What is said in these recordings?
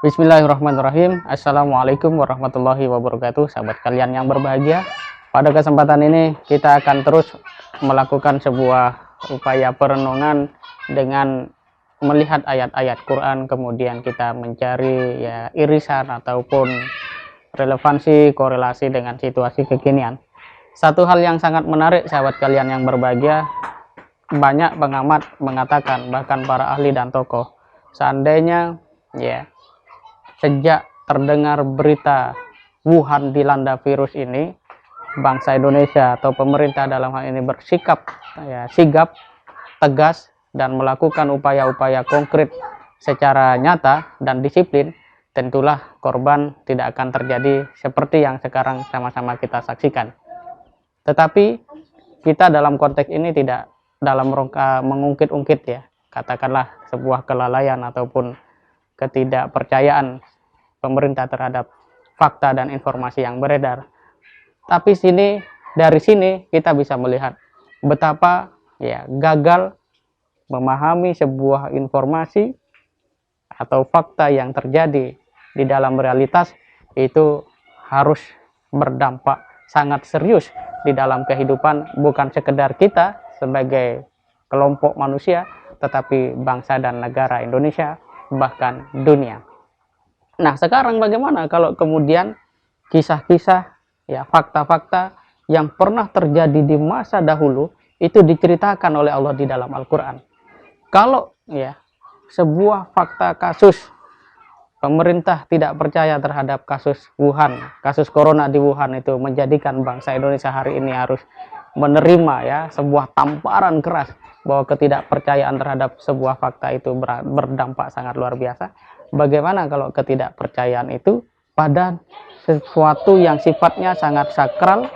Bismillahirrahmanirrahim. Assalamualaikum warahmatullahi wabarakatuh. Sahabat kalian yang berbahagia, pada kesempatan ini kita akan terus melakukan sebuah upaya perenungan dengan melihat ayat-ayat Quran, kemudian kita mencari irisan ataupun relevansi korelasi dengan situasi kekinian. Satu hal yang sangat menarik sahabat kalian yang berbahagia, banyak pengamat mengatakan, bahkan para ahli dan tokoh, seandainya sejak terdengar berita Wuhan dilanda virus ini, bangsa Indonesia atau pemerintah dalam hal ini bersikap sigap, tegas, dan melakukan upaya-upaya konkret secara nyata dan disiplin, tentulah korban tidak akan terjadi seperti yang sekarang sama-sama kita saksikan. Tetapi kita dalam konteks ini tidak dalam rangka mengungkit-ungkit katakanlah sebuah kelalaian ataupun ketidakpercayaan pemerintah terhadap fakta dan informasi yang beredar. Tapi dari sini kita bisa melihat betapa gagal memahami sebuah informasi atau fakta yang terjadi di dalam realitas itu harus berdampak sangat serius di dalam kehidupan, bukan sekedar kita sebagai kelompok manusia, tetapi bangsa dan negara Indonesia, bahkan dunia. Nah, sekarang bagaimana kalau kemudian kisah-kisah fakta-fakta yang pernah terjadi di masa dahulu itu diceritakan oleh Allah di dalam Al-Quran. Kalau sebuah fakta kasus pemerintah tidak percaya terhadap kasus Wuhan, kasus corona di Wuhan itu menjadikan bangsa Indonesia hari ini harus menerima sebuah tamparan keras bahwa ketidakpercayaan terhadap sebuah fakta itu berdampak sangat luar biasa. Bagaimana kalau ketidakpercayaan itu pada sesuatu yang sifatnya sangat sakral,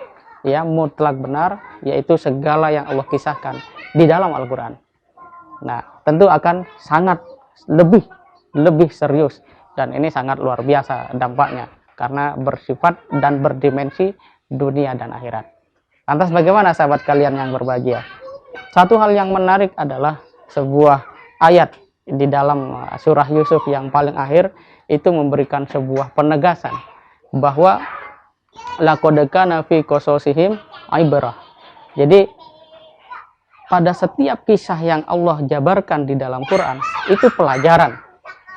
mutlak benar, yaitu segala yang Allah kisahkan di dalam Al-Quran. Nah, tentu akan sangat lebih serius, dan ini sangat luar biasa dampaknya karena bersifat dan berdimensi dunia dan akhirat. Lantas bagaimana sahabat kalian yang berbahagia? Satu hal yang menarik adalah sebuah ayat di dalam surah Yusuf yang paling akhir itu memberikan sebuah penegasan bahwa laqad kana fi qasasihim ibrah. Jadi pada setiap kisah yang Allah jabarkan di dalam Quran itu pelajaran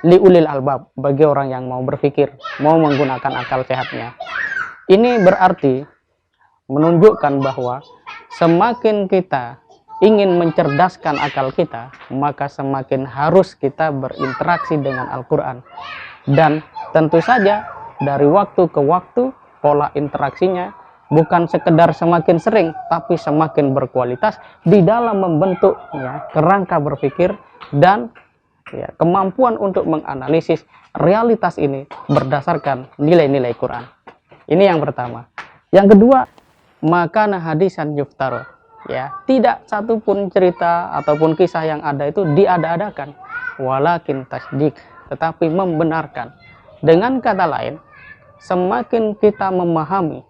liulil albab, bagi orang yang mau berpikir, mau menggunakan akal sehatnya. Ini berarti menunjukkan bahwa semakin kita ingin mencerdaskan akal kita, maka semakin harus kita berinteraksi dengan Al-Quran. Dan tentu saja dari waktu ke waktu pola interaksinya bukan sekedar semakin sering, tapi semakin berkualitas di dalam membentuk kerangka berpikir dan kemampuan untuk menganalisis realitas ini berdasarkan nilai-nilai Quran. Ini yang pertama. Yang kedua, maka hadisan yuftaro. Tidak satupun cerita ataupun kisah yang ada itu diada-adakan, walakin tasdik, tetapi membenarkan. Dengan kata lain, semakin kita memahami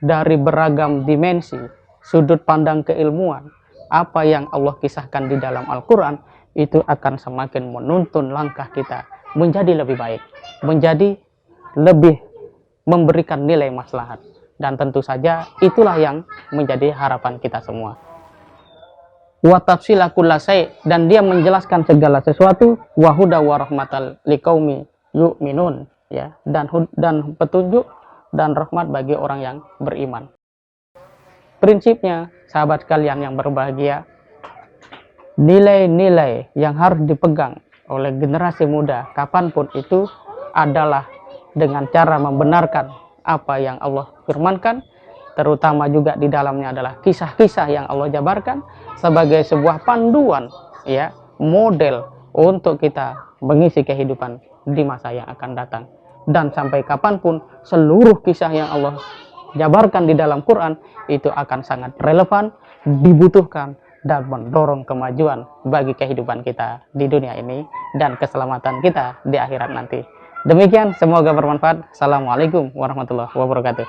dari beragam dimensi sudut pandang keilmuan apa yang Allah kisahkan di dalam Al-Quran, itu akan semakin menuntun langkah kita menjadi lebih baik, menjadi lebih memberikan nilai maslahat. Dan tentu saja itulah yang menjadi harapan kita semua. Wa tafsila kullasai, dan dia menjelaskan segala sesuatu, wa huda wa rahmatal liqaumi yu'minun, dan petunjuk dan rahmat bagi orang yang beriman. Prinsipnya sahabat kalian yang berbahagia, nilai-nilai yang harus dipegang oleh generasi muda kapanpun itu adalah dengan cara membenarkan apa yang Allah firmankan, terutama juga di dalamnya adalah kisah-kisah yang Allah jabarkan sebagai sebuah panduan model untuk kita mengisi kehidupan di masa yang akan datang. Dan sampai kapanpun seluruh kisah yang Allah jabarkan di dalam Quran itu akan sangat relevan, dibutuhkan, dan mendorong kemajuan bagi kehidupan kita di dunia ini dan keselamatan kita di akhirat nanti. Demikian, semoga bermanfaat. Assalamualaikum warahmatullahi wabarakatuh.